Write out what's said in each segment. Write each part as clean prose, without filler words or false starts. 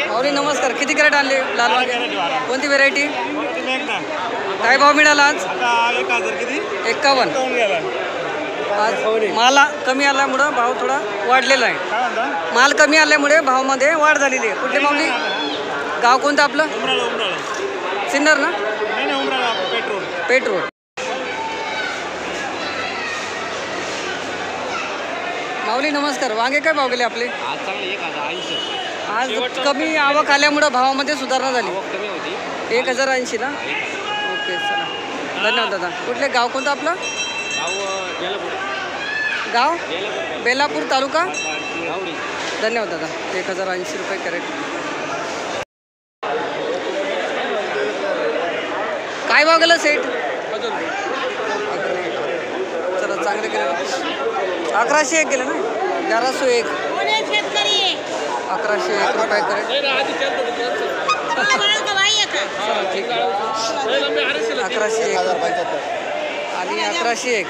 माऊली नमस्कार. किती कॅरेट आणले लाल वांगे? कोणती व्हेरायटी? काय भाव मिळाला आज? 51. आज माल कमी आल्यामुळं भाव थोडा वाढलेला आहे. माल कमी आल्यामुळे भावामध्ये वाढ झालेली आहे. कुठली माऊली? गाव कोणतं आपलं? सिन्नर ना? पेट्रोल. माऊली नमस्कार. वांगे काय भाव गेले आपले? आज कमी आवक आल्यामुळं भावामध्ये सुधारणा झाली. 1080 ना? ओके चला धन्यवाद दादा. कुठले गाव कोणतं आपलं? गाव बेलापूर तालुका. धन्यवाद दादा. 1080 रुपये कॅरेट. काय भाव गेलं सेट? चला चांगले गेले. 1101 गेले ना? 1101. 1101 रुपये कॅरेट. ठीक आहे. 1101 आणि 1101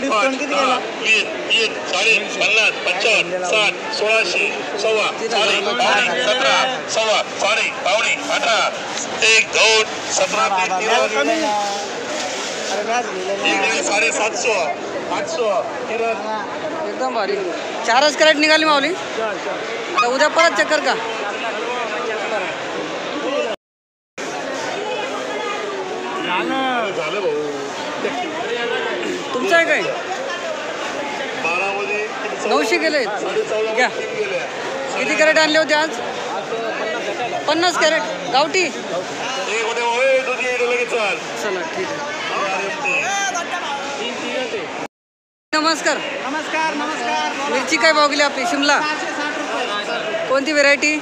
5 10 20 30 40 50 55 60 70 1.5 17 सव्वा पावणे 18 1 2 17 750 800 एकदम भारी. 4च कॅरेट निघाली माऊली. आता उद्या परत चक्कर का? झालं भाऊ. तुमचं आहे काय? 900 गेले. घ्या. किती कॅरेट आणले होते आज? 50 कॅरेट गावठी. चला ठीक आहे. नमस्कार. नमस्कार. मिरची काय भाव गेली आपली? शिमला. कोणती व्हेरायटी?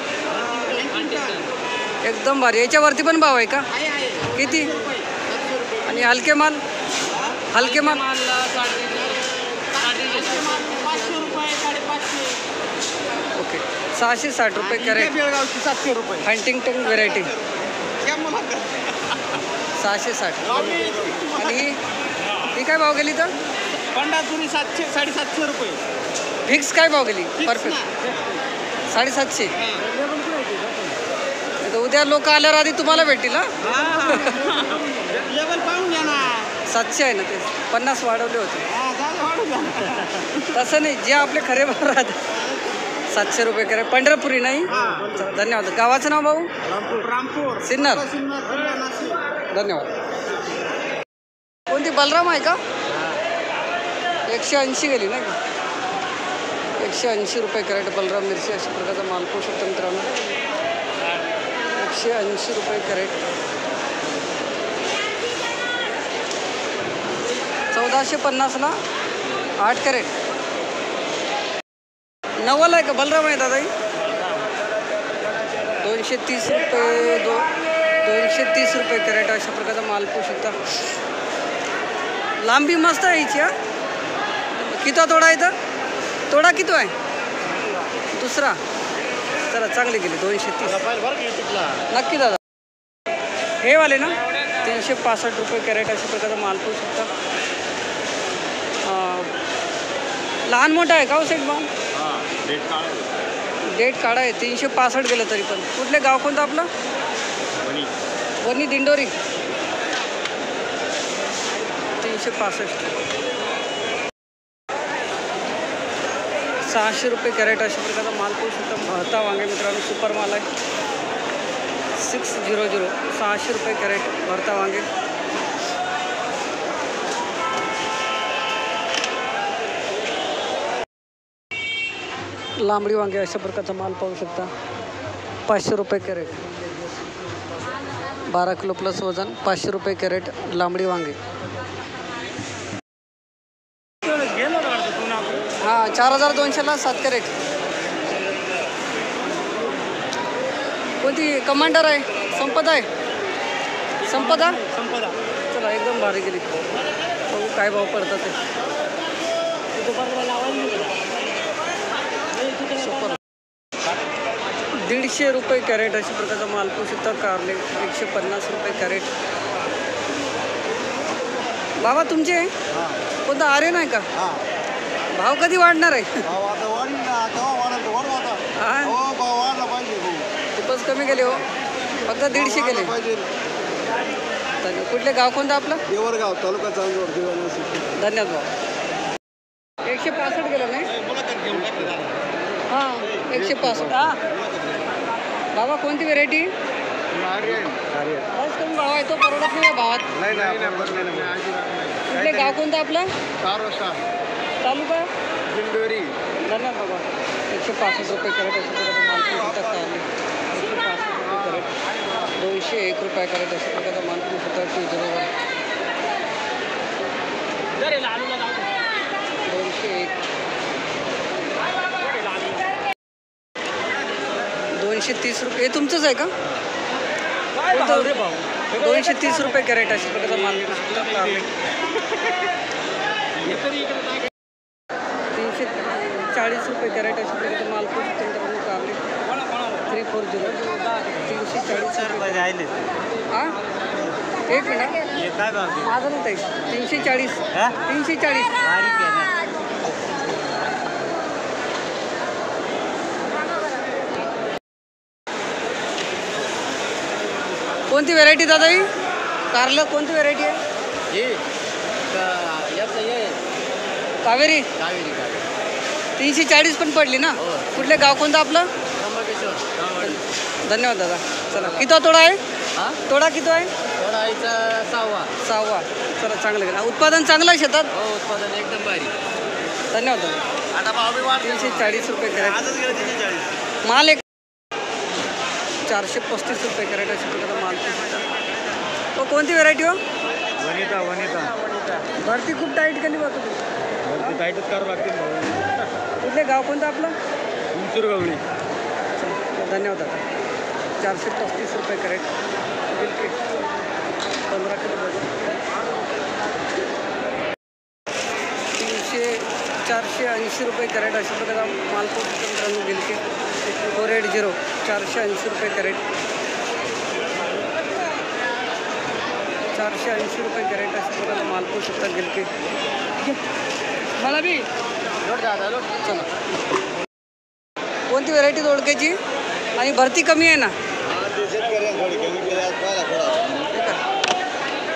एकदम भारी. याच्यावरती पण भाव आहे का? किती? आणि हलके माल? ओके 660 रुपये कॅरेट. 700 रुपये. Huntington variety 660. आणि ही काय भाव गेली तर? पंडाचुरी 700-750 रुपये. फिक्स काय भाव गेली? परफेक्ट 750. उद्या लोक आल्यावर आधी तुम्हाला भेटतील. हा लेवल पाहून घ्या ना. 700 आहे ना ते. 50 वाढवले होते. तसं नाही, जे आपले खरे भाव राहतात. 700 रुपये कॅरेट. पंढरपुरी नाही. धन्यवाद. गावाचं नाव भाऊ? रामपूर. सिन्नर. धन्यवाद. कोणती बलराम आहे का? 180 गेली नाही का? 180 रुपये कॅरेट बलराम मिरची. अशा प्रकारचा माल पाहू शकतो मित्रांनो. 180 रुपये कॅरेट. 1450ला 8 कॅरेट. नवल आहे का? बलराम आहे दादा. 230 रुपये 230 रुपये कॅरेट. अशा प्रकारचा माल पाहू शकता. लांबी मस्त आहे हिची. किती तोडा आहे तर? तोडा किती आहे? दुसरा. चला चांगली गेली. 230. नक्की दादा. हे वाले ना 365 रुपये कॅरेट. अशा प्रकारचा माल पाहू शकता. लहान मोठा आहे का हो सेट भाऊ? डेट काढा आहे. 365 गेलं तरी पण. कुठले गाव कोणतं आपलं? वणी दिंडोरी. 365. 600 रुपये कॅरेट. अशा प्रकारचा माल पाहू शकता. भरता वांगे मित्रांनो. सुपर माल आहे. 600. 600 रुपये कॅरेट भरता वांगे. लांबडी वांगे अशा प्रकारचा माल पाहू शकता. 500 रुपये कॅरेट. 12 किलो प्लस वजन. 500 रुपये कॅरेट लांबडी वांगे. हां 4200ला 7 कॅरेट. कोणती कमांडर आहे? संपदा आहे. संपदा. चला एकदम भारी गेली. बघू काय भाव पडतात ते. सुपर. 150 रुपये कॅरेट. अशा प्रकारचा माल पाहू शकता. कारले 150 रुपये कॅरेट. बाबा तुमचे कोणता आर्यन आहे का? भाव कधी वाढणार आहे? हा? खूपच कमी गेले हो, फक्त 150 गेले. कुठले गाव कोणतं आपलं? देवरगाव तालुका चांदवड दिवाणी. धन्यवाद भाऊ. 165 गेलं नाही? हां 165. हां बाबा कोणती व्हेरायटी? बस कमी भाव आहे, तो परवडत नाही भावात. कुठले गाव कोणतं आपलं? तालुका दिंडोरी. धन्यवाद बाबा. 165 रुपये कॅरेट अशा प्रकारचा माल तुम्ही सुद्धा कारले 165 रुपये कॅरेट. 201 रुपये कॅरेट अशा प्रकारचा माल तुम्ही सुद्धा 201. 230 रुपये. हे तुमचंच आहे का? 230 रुपये कॅरेट अशा प्रकारचा माल सुद्धा कारले. 340 रुपये कॅरेट अशा प्रकारचा माल तुम्ही कारले 340. 340 रुपये. हां एक मिनिट माझं नाही ताई. 340. 340. कोणती व्हेरायटी दादा ही? कारलं कोणती व्हेरायटी आहे? कावेरी. 340 पण पडली ना? कुठले गाव कोणतं आपलं? धन्यवाद दादा. चला किती तोडा आहे? तोडा किती आहे? 6वा. चला चांगलं गेलं. उत्पादन चांगलं आहे शेतात? उत्पादन एकदम भारी. धन्यवाद दादा. 340 रुपये कॅरेट. माल एक 435 रुपये कॅरेट अशा प्रकारचा माल. तो कोणती व्हेरायटी हो? वनिता. भरती खूप टाईट केली बघ तुम्ही. टाईटच करावं लागते. कुठले गाव कोणतं आपलं? गवळी. धन्यवाद दादा. 435 रुपये कॅरेट. 15 किलो वजन. 480 रुपये कॅरेट अशा प्रकारचा माल मित्रांनो गिलके 480. 480 रुपये कॅरेट. 480 रुपये कॅरेट अशा प्रकारचा माल पोहोचू शकतात गिलके. मला बी चला. कोणती व्हेरायटी दोडक्याची? आणि भरती कमी आहे ना?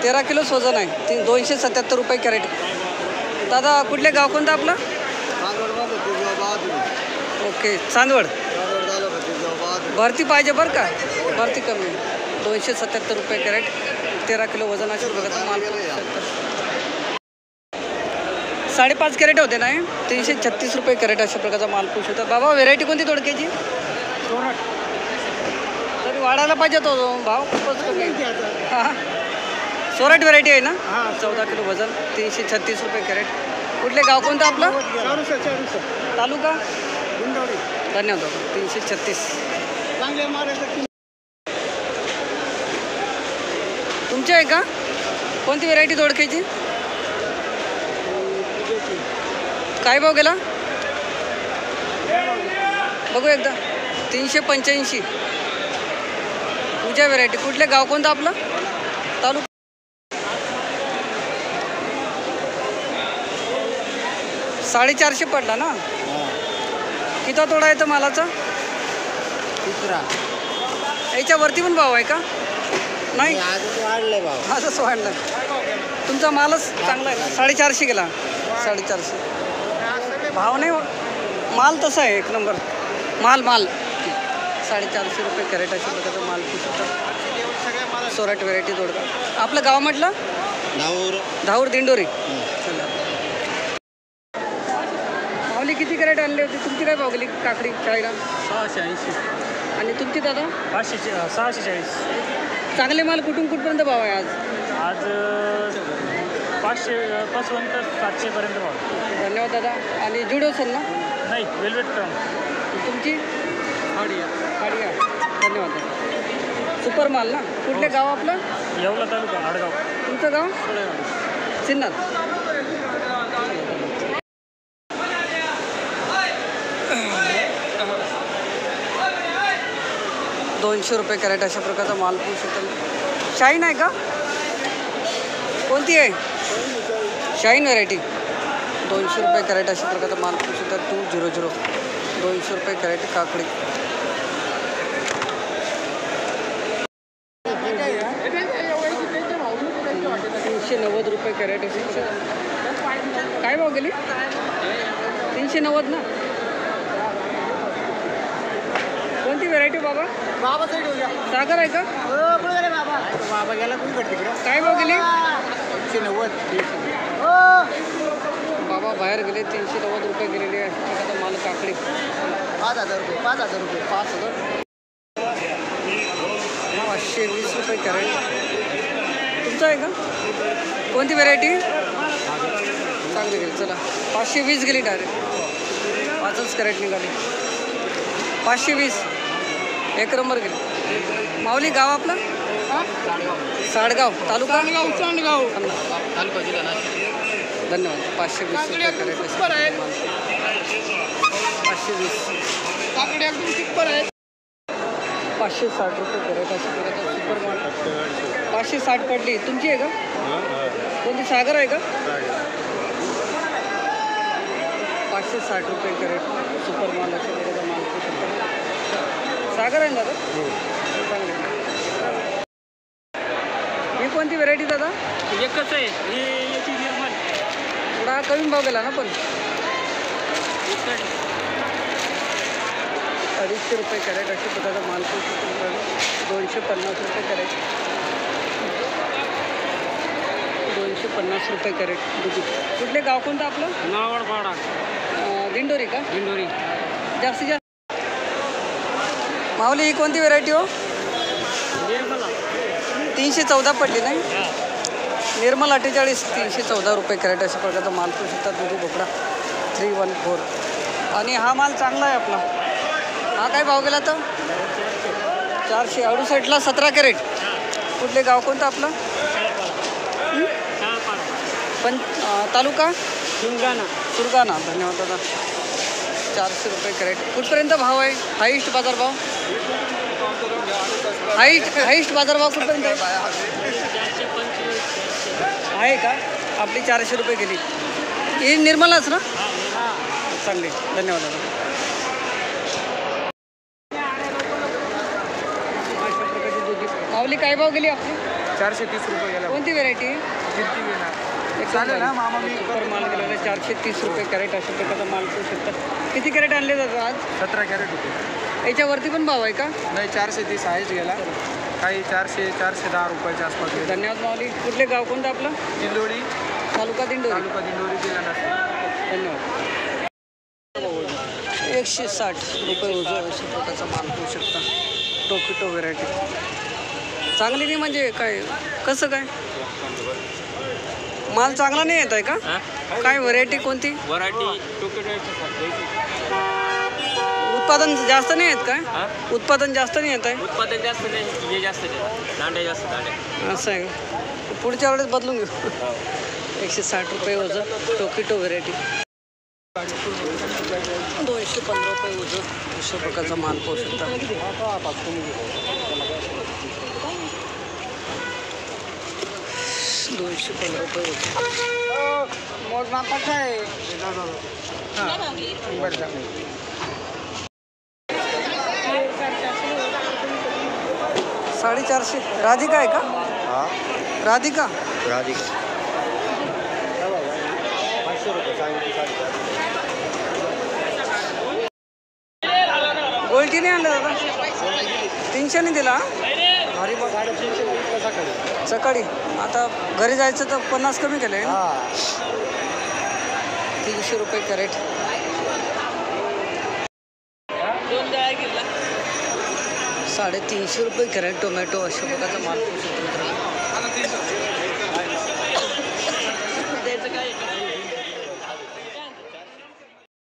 13 किलो वजन आहे. 277 रुपये कॅरेट. दादा कुठले गाव कोणतं आपलं? ओके चांदवड. भरती पाहिजे बरं का? भरती कमी आहे. 277 रुपये कॅरेट. 13 किलो वजन अशा प्रकारचा माल. 5.5 कॅरेट होते ना? 336 रुपये कॅरेट अशा प्रकारचा माल पुश होता. बाबा व्हेरायटी कोणती दोडक्याची? तरी वाढायला पाहिजे तो भाव खूपच कमी आहे. हां सोरट व्हेरायटी आहे ना? 14 किलो वजन. 336 रुपये कॅरेट. कुठले गाव कोणतं आपलं? तालुका दिंडोरी. धन्यवाद. 336. चांगले माल तुमची आहे का? कोणती व्हेरायटी दोडक्याची? काय भाव गेला बघू एकदा? 385. पूजा व्हेरायटी. कुठले गाव कोणतं आपलं? तालुका 450 पडला ना? किती तोडा येतं मालाचा? 3 याच्यावरती पण भाव आहे का? नाही वाढले भाव. आजच वाढलं. तुमचा मालच चांगला आहे. 450 गेला. 450 भाव नाही. माल तसा आहे एक नंबर माल. 450 रुपये कॅरेट अशा प्रकारचा माल पुसता. सोराट व्हेरायटी दोडका. आपलं गाव म्हटलं? धाऊर दिंडोरी. चला माऊली किती कॅरेट आणले होते? तुमची काय भाव गेली काकडी चाळीला? 680. आणि तुमची दादा? 640. चांगले माल कुठून कुठपर्यंत भाव आहे आज? आज 500 पासून तर 700पर्यंत भाव. धन्यवाद दादा. आणि जुडो असेल ना? नाही वेलवेट क्राउन. तुमची? हाडिया. धन्यवाद दादा. सुपर माल ना? कुठले गाव आपलं? येवला तालुका आडगाव. तुमचं गाव? सिन्नर. 200 रुपये कॅरेट अशा प्रकारचा माल पोहोचू शकतो. शाईन आहे का? कोणती आहे? शाईन व्हरायटी 200 रुपये कॅरेट अशा प्रकारचा माल पाहू शकता. 200 200 रुपये कॅरेट काकडी. ₹390 कॅरेट असेल. काय भाव गेली? 390 ना. कोणती व्हरायटी बाबा? बाबा साईड हो गया. सागर आहे का? बाबा गेला कोणी करते इकडं. काय भाव गेली? 390. बाबा बाहेर गेले. 390 रुपये गेलेले आहे अशा प्रकारचा माल काकडी. 5,000 रुपये. 5,000 रुपये. 5,000. 520 रुपये कॅरेट. तुमचं आहे का? कोणती व्हरायटी? चांगली गेली. चला 520 गेली डायरेक्ट. 5च कॅरेट निघाली. 520 एक नंबर गेली. माऊली गाव आपलं? साडगाव तालुका? चांदगाव. तालुका जिल्हा नाशिक. धन्यवाद. 520 रुपये कॅरेट. 520. काकडी एकदम सुपर आहे. 560 रुपये कॅरेट अशा प्रकारचा सुपर माल. 560 पडली. तुमची आहे का? कोणती सागर आहे का? 560 रुपये कॅरेट सुपर माल अशा प्रकारचा माल. सागर आहे ना दादा? चांगले. ही कोणती व्हरायटी दादा? एकच आहे ही याची निर्मल. थोडा कमी भाव गेला ना पण. 250 रुपये कॅरेट अशा प्रकारचा माल. 250 रुपये कॅरेट. 250 रुपये कॅरेट. कुठले गाव कोणतं आपलं? नावडपाडा. दिंडोरी का? दिंडोरी. जास्तीत जास्त. माऊली ही कोणती व्हरायटी हो? निर्मला. 314 पडली नाही. निर्मल 48. 314 रुपये कॅरेट अशा प्रकारचा माल पाहू शकता. दुधी भोपळा 314. आणि हा माल चांगला आहे आपला. हा काय भाव गेला तर? 468ला 17 कॅरेट. कुठले गाव कोणतं आपलं? पण तालुका? सुरगाणा. सुरगाणा. धन्यवाद दादा. 400 रुपये कॅरेट. कुठपर्यंत भाव आहे? हाईस्ट बाजारभाव? हाईस्ट बाजारभाव कुठपर्यंत आहे? आहे का? आपली 400 रुपये गेली. ही निर्मलाच ना? चांगली. धन्यवाद दादा. अशा प्रकारची दुधी. माऊली काय भाव गेली आपली? 430 रुपये गेला. कोणती व्हरायटी? कीर्ती घेणार. चालेल ना मामा. मी सुपर माल गेलेला 430 रुपये कॅरेट अशा प्रकारचा माल पाहू शकता. किती कॅरेट आणले जातात आज? 17 कॅरेट होते. याच्यावरती पण भाव आहे का? नाही 430 आहेच गेला. काही 400-410 रुपयाच्या आसपास गेला. धन्यवाद माऊली. कुठले गाव कोणतं आपलं? दिंडोरी. तालुका दिंडोरी. तालुका दिंडोरी जिल्हा नाशिक. धन्यवाद. 160 रुपये उजवा अशा प्रकारचा माल पाहू शकता. टोकिटो व्हरायटी चांगली नाही म्हणजे काय कसं काय? माल चांगला नाही येत आहे का? काय व्हरायटी कोणती? व्हरायटी उत्पादन जास्त नाही येत काय? उत्पादन जास्त नाही येत आहे. उत्पादन जास्त नाही, हे जास्त दांडे जास्त दांडे. असं आहे का? पुढच्या वेळेस बदलून घेऊ. 160 रुपये वजन टोकिटो व्हरायटी. 215 रुपये वजन अशा प्रकारचा माल पाहू शकता. 215 रुपये वजन. मोजमापाचं आहे. हां. बरं. 450. राधिका आहे का? हां. राधिका. 500 रुपये सांगितले. गोल्टी नाही आणलं दादा? 300 नाही दिला? भारी बघ. 350 सकाळी. सकाळी आता घरी जायचं तर 50 कमी केलं आहे ना? 300 रुपये कॅरेट. 350 रुपये कॅरेट टोमॅटो अशा प्रकारचा माल पाहू शकतो मित्रांनो.